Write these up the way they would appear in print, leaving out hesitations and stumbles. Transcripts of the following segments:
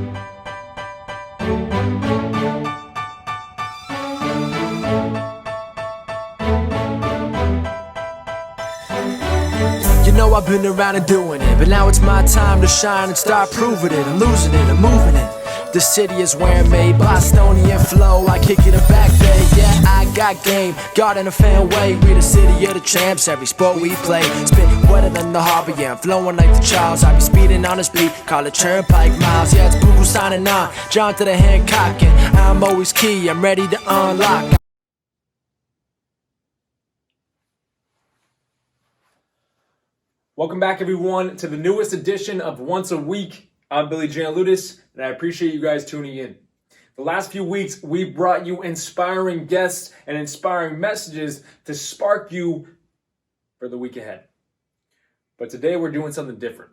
You know I've been around and doing it, but now it's my time to shine and start proving it. I'm losing it, I'm moving it. The city is where I'm made, Bostonian flow, I kick it a back day. Yeah, I got game, God in a fan way. We the city of the champs, every sport we play. Spit wetter than the harbor, yeah, I'm flowing like the Charles. I be speeding on this beat, call it turnpike miles. Yeah, it's Buku signing on, John to the Hancock, and I'm always key, I'm ready to unlock. Welcome back, everyone, to the newest edition of Once a Week. I'm Billy Gianlutis, and I appreciate you guys tuning in. The last few weeks, we've brought you inspiring guests and inspiring messages to spark you for the week ahead. But today, we're doing something different.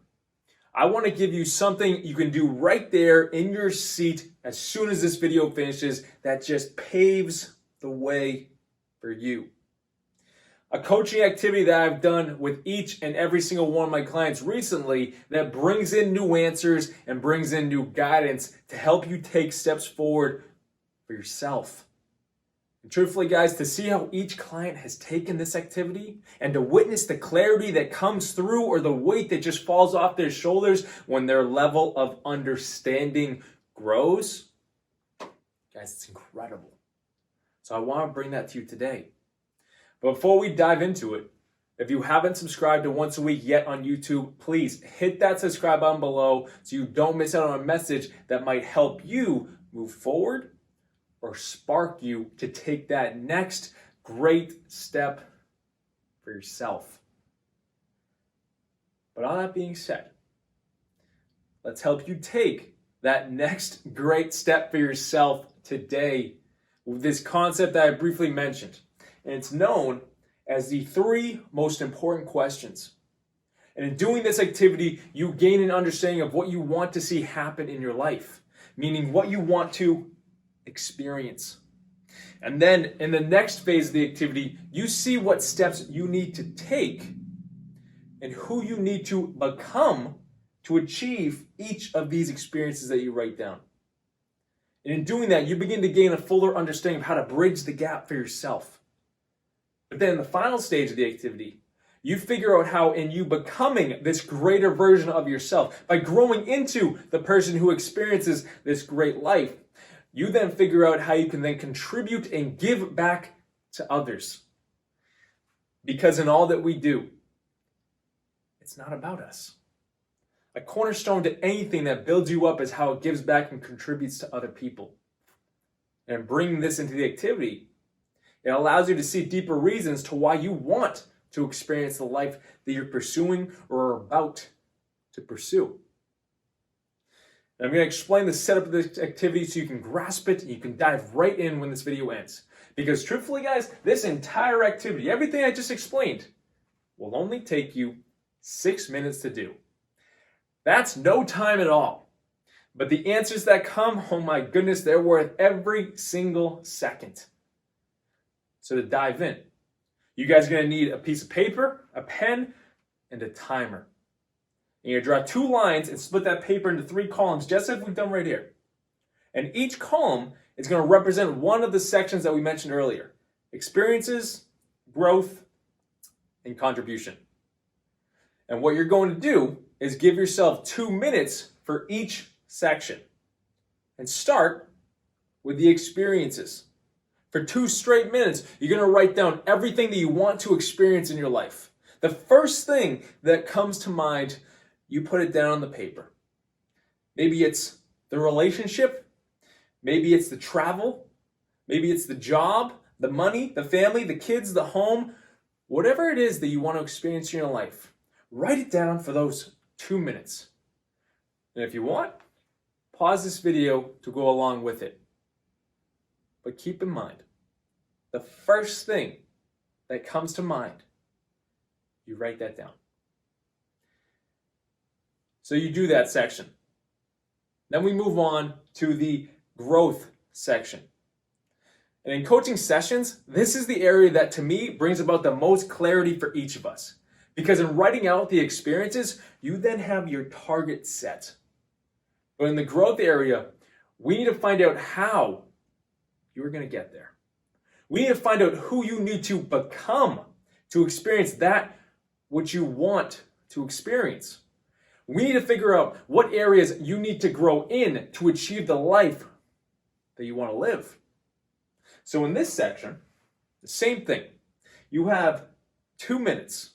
I want to give you something you can do right there in your seat as soon as this video finishes that just paves the way for you. A coaching activity that I've done with each and every single one of my clients recently that brings in new answers and brings in new guidance to help you take steps forward for yourself. And truthfully, guys, to see how each client has taken this activity and to witness the clarity that comes through or the weight that just falls off their shoulders when their level of understanding grows, guys, it's incredible. So I want to bring that to you today. But before we dive into it, if you haven't subscribed to Once a Week yet on YouTube, please hit that subscribe button below so you don't miss out on a message that might help you move forward or spark you to take that next great step for yourself. But all that being said, let's help you take that next great step for yourself today with this concept that I briefly mentioned. And it's known as the 3 most important questions. And in doing this activity, you gain an understanding of what you want to see happen in your life, meaning what you want to experience. And then in the next phase of the activity, you see what steps you need to take and who you need to become to achieve each of these experiences that you write down. And in doing that, you begin to gain a fuller understanding of how to bridge the gap for yourself. But then in the final stage of the activity, you figure out how in you becoming this greater version of yourself, by growing into the person who experiences this great life, you then figure out how you can then contribute and give back to others. Because in all that we do, it's not about us. A cornerstone to anything that builds you up is how it gives back and contributes to other people. And bringing this into the activity, it allows you to see deeper reasons to why you want to experience the life that you're pursuing or are about to pursue. And I'm going to explain the setup of this activity so you can grasp it and you can dive right in when this video ends. Because truthfully, guys, this entire activity, everything I just explained, will only take you 6 minutes to do. That's no time at all. But the answers that come, oh my goodness, they're worth every single second. So to dive in, you guys are going to need a piece of paper, a pen, and a timer. And you're going to draw 2 lines and split that paper into 3 columns, just as we've done right here. And each column is going to represent one of the sections that we mentioned earlier: experiences, growth, and contribution. And what you're going to do is give yourself 2 minutes for each section. And start with the experiences. For 2 straight minutes, you're going to write down everything that you want to experience in your life. The first thing that comes to mind, you put it down on the paper. Maybe it's the relationship. Maybe it's the travel. Maybe it's the job, the money, the family, the kids, the home. Whatever it is that you want to experience in your life, write it down for those 2 minutes. And if you want, pause this video to go along with it. But keep in mind, the first thing that comes to mind, you write that down. So you do that section. Then we move on to the growth section. And in coaching sessions, this is the area that to me brings about the most clarity for each of us. Because in writing out the experiences, you then have your target set. But in the growth area, we need to find out how you're going to get there. We need to find out who you need to become to experience that which you want to experience. We need to figure out what areas you need to grow in to achieve the life that you want to live. So in this section, the same thing. You have 2 minutes,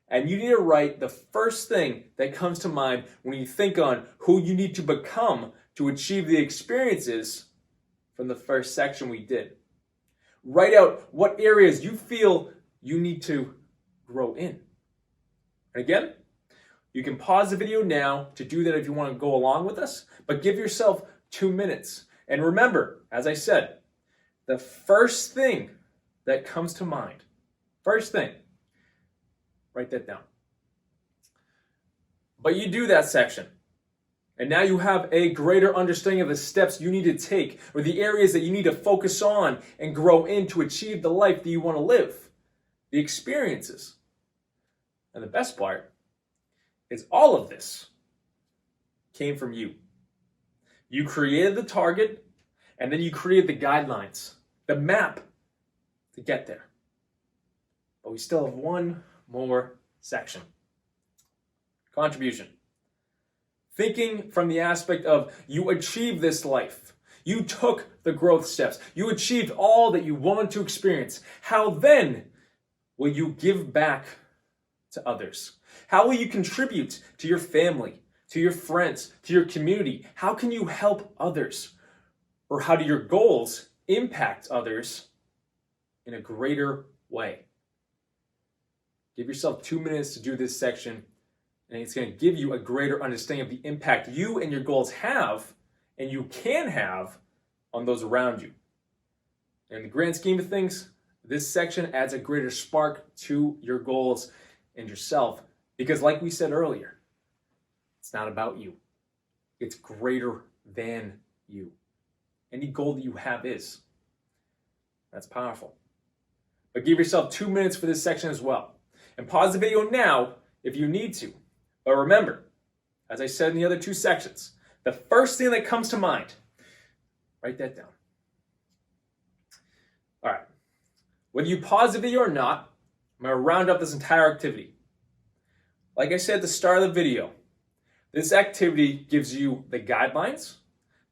and you need to write the first thing that comes to mind when you think on who you need to become to achieve the experiences from the first section we did. Write out what areas you feel you need to grow in. And again, you can pause the video now to do that if you want to go along with us, but give yourself 2 minutes. And remember, as I said, the first thing that comes to mind, first thing, write that down. But you do that section, and now you have a greater understanding of the steps you need to take or the areas that you need to focus on and grow in to achieve the life that you want to live, the experiences. And the best part is all of this came from you. You created the target, and then you created the guidelines, the map to get there. But we still have one more section. Contribution. Thinking from the aspect of you achieved this life. You took the growth steps. You achieved all that you wanted to experience. How then will you give back to others? How will you contribute to your family, to your friends, to your community? How can you help others? Or how do your goals impact others in a greater way? Give yourself 2 minutes to do this section, and it's going to give you a greater understanding of the impact you and your goals have and you can have on those around you. In the grand scheme of things, this section adds a greater spark to your goals and yourself because, like we said earlier, it's not about you. It's greater than you. Any goal that you have is. That's powerful. But give yourself 2 minutes for this section as well. And pause the video now if you need to. But remember, as I said in the other 2 sections, the first thing that comes to mind, write that down. All right. Whether you pause the video or not, I'm going to round up this entire activity. Like I said at the start of the video, this activity gives you the guidelines,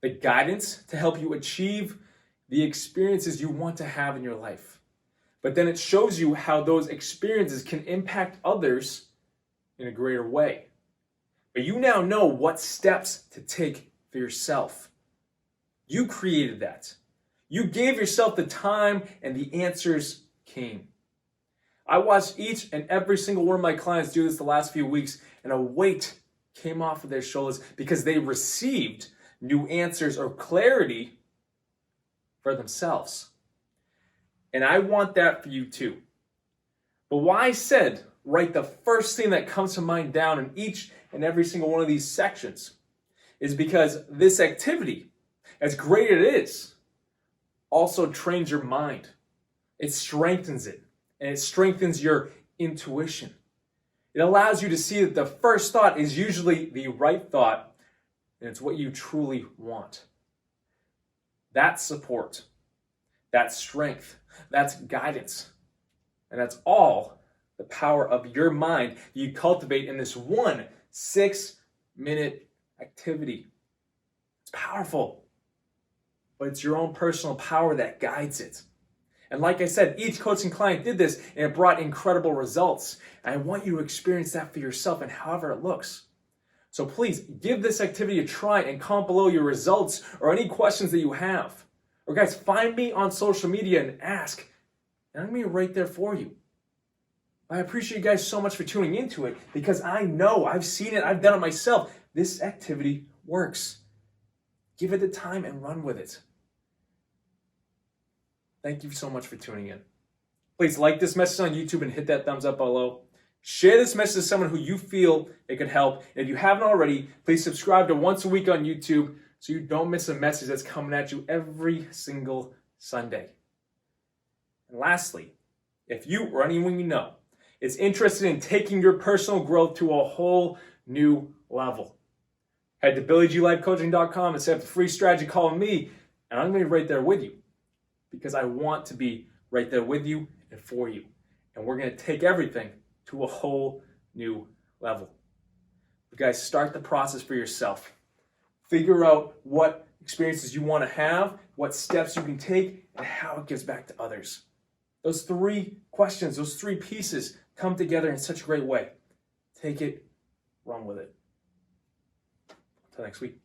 the guidance to help you achieve the experiences you want to have in your life. But then it shows you how those experiences can impact others in a greater way. But you now know what steps to take for yourself. You created that. You gave yourself the time and the answers came. I watched each and every single one of my clients do this the last few weeks, and a weight came off of their shoulders because they received new answers or clarity for themselves. And I want that for you too. But why I said write the first thing that comes to mind down in each and every single one of these sections is because this activity, as great as it is, also trains your mind. It strengthens it, and it strengthens your intuition. It allows you to see that the first thought is usually the right thought, and it's what you truly want. That's support. That's strength. That's guidance. And that's all the power of your mind you cultivate in this 1 6-minute activity. It's powerful, but it's your own personal power that guides it. And like I said, each coaching client did this and it brought incredible results. And I want you to experience that for yourself and however it looks. So please give this activity a try and comment below your results or any questions that you have. Or guys, find me on social media and ask. And I'm going to be right there for you. I appreciate you guys so much for tuning into it because I know, I've seen it, I've done it myself. This activity works. Give it the time and run with it. Thank you so much for tuning in. Please like this message on YouTube and hit that thumbs up below. Share this message to someone who you feel it could help. And if you haven't already, please subscribe to Once a Week on YouTube so you don't miss a message that's coming at you every single Sunday. And lastly, if you or anyone you know is interested in taking your personal growth to a whole new level, Head to BillyGLifeCoaching.com and set up a free strategy call with me, and I'm going to be right there with you because I want to be right there with you and for you. And we're going to take everything to a whole new level. You guys, start the process for yourself. Figure out what experiences you want to have, what steps you can take, and how it gives back to others. Those 3 questions, those 3 pieces come together in such a great way. Take it, run with it. Until next week.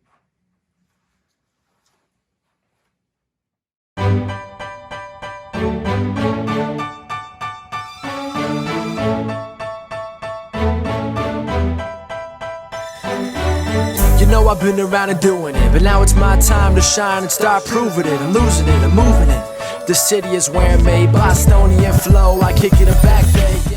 You know I've been around and doing it, but now it's my time to shine and start proving it. I'm losing it, I'm moving it. The city is where I'm made, Bostonian flow, I kick it a back day.